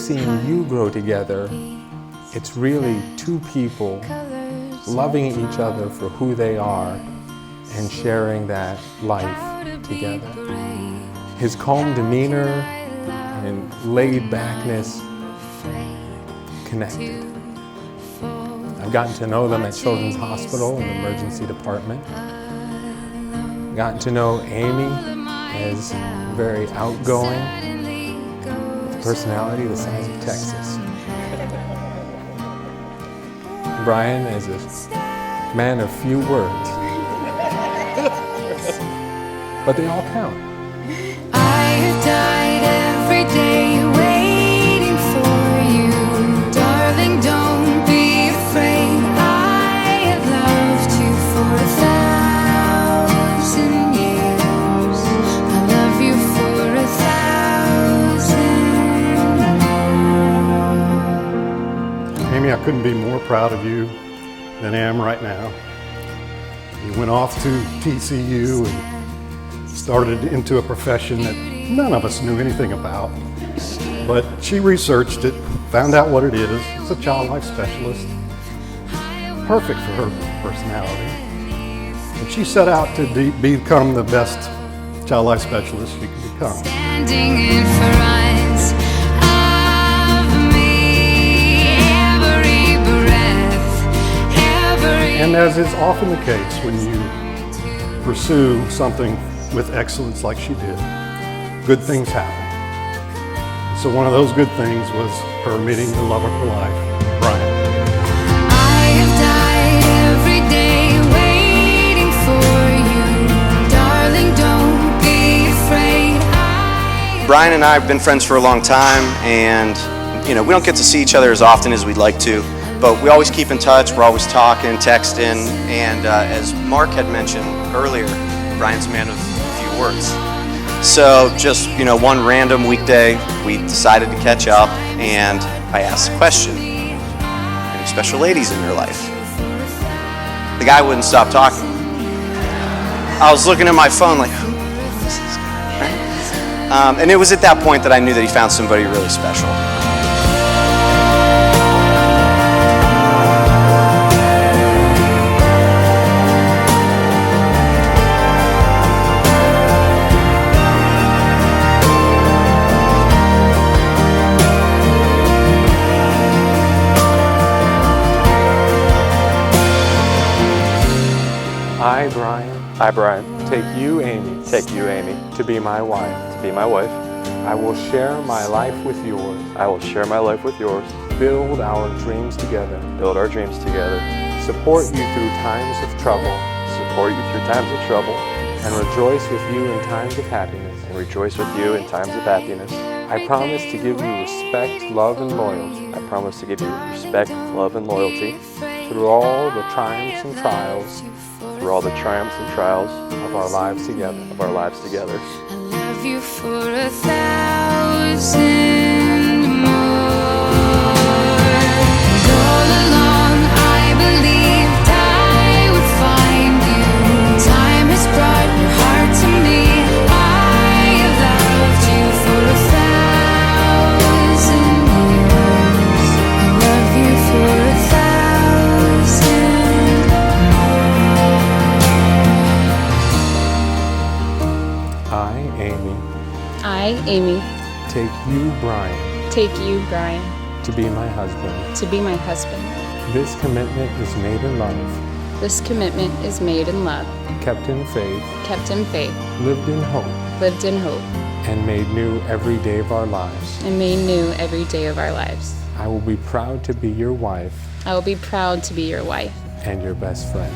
seen you grow together, it's really two people loving each other for who they are and sharing that life together. His calm demeanor and laid-backness connected. I've gotten to know them at Children's Hospital in the emergency department. Gotten to know Amy as very outgoing, with a personality the size of Texas. Brian as a man of few words. But they all count. I have died every day waiting for you. Darling, don't be afraid. I have loved you for 1,000 years. I love you for 1,000 more. Amy, I couldn't be more proud of you than I am right now. You went off to TCU and started into a profession that none of us knew anything about. But she researched it, found out what it is. It's a child life specialist, perfect for her personality. And she set out to become the best child life specialist she could become. Standing in front of me, every breath, And as is often the case when you pursue something with excellence like she did, good things happen. So one of those good things was her meeting the love of her life, Brian. I have died every day waiting for you. Darling, don't be afraid. Brian and I have been friends for a long time, and we don't get to see each other as often as we'd like to, but we always keep in touch. We're always talking, texting, and as Mark had mentioned earlier, Brian's a man of few words. So just one random weekday, we decided to catch up, and I asked the question, any special ladies in your life? The guy wouldn't stop talking. I was looking at my phone like, who is this guy? And it was at that point that I knew that he found somebody really special. I, Brian, take you, Amy, to be my wife. I will share my life with yours. Build our dreams together. Support you through times of trouble. And rejoice with you in times of happiness. I promise to give you respect, love, and loyalty. Through all the triumphs and trials of our lives together. I love you for 1,000 more. And all along I believed I would find you. Time has brought your heart to me. I have loved you for 1,000 years. I love you for 1,000 more. I, Amy, take you, Brian, to be my husband. This commitment is made in love. Kept in faith. Lived in hope. And made new every day of our lives. I will be proud to be your wife. And your best friend.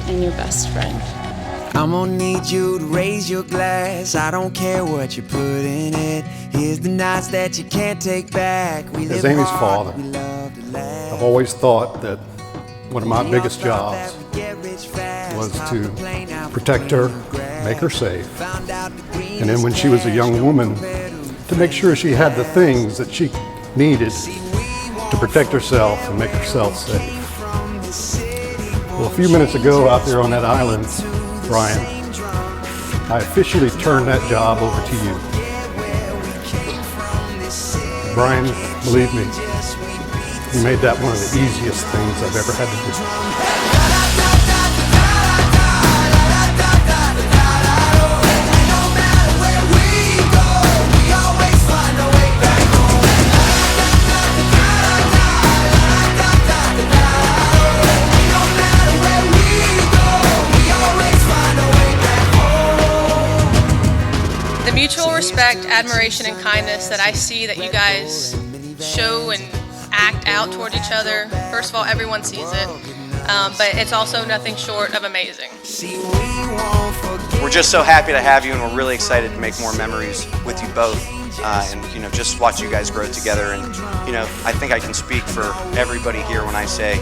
I'm gonna need you to raise your glass. I don't care what you put in it. Here's the nights that you can't take back. As Amy's father, I've always thought that one of my biggest jobs was to protect her, make her safe, and then when she was a young woman, to make sure she had the things that she needed to protect herself and make herself safe. Well, a few minutes ago out there on that island, Brian, I officially turned that job over to you. Brian, believe me, you made that one of the easiest things I've ever had to do. The mutual respect, admiration, and kindness that I see that you guys show and act out toward each other, first of all, everyone sees it, but it's also nothing short of amazing. We're just so happy to have you, and we're really excited to make more memories with you both, and just watch you guys grow together. And I think I can speak for everybody here when I say,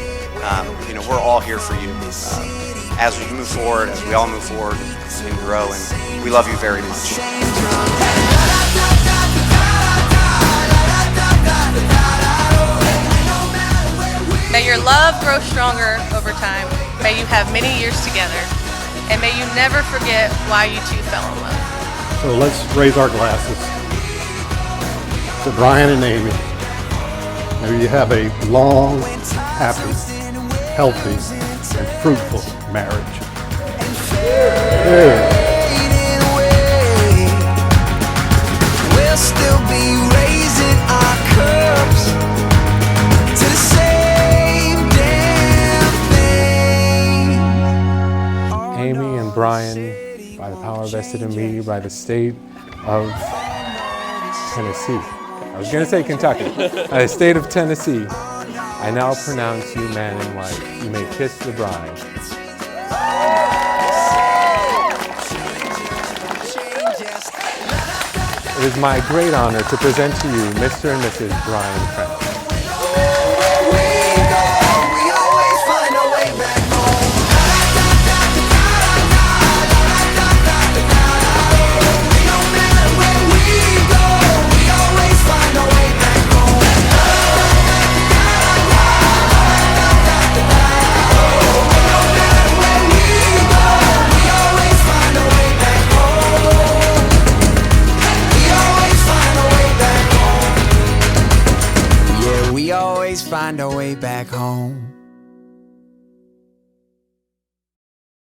we're all here for you as we move forward, as we all move forward and grow, and we love you very much. May your love grow stronger over time. May you have many years together, and may you never forget why you two fell in love. So let's raise our glasses to Brian and Amy. May you have a long, happy, healthy, and fruitful marriage. Yeah. We'll still be raising our cups to the same damn thing. Amy and Brian, by the power vested in me by the state of Tennessee. I was going to say Kentucky. By the state of Tennessee, I now pronounce you man and wife. You may kiss the bride. It is my great honor to present to you Mr. and Mrs. Brian Trent. Find our way back home.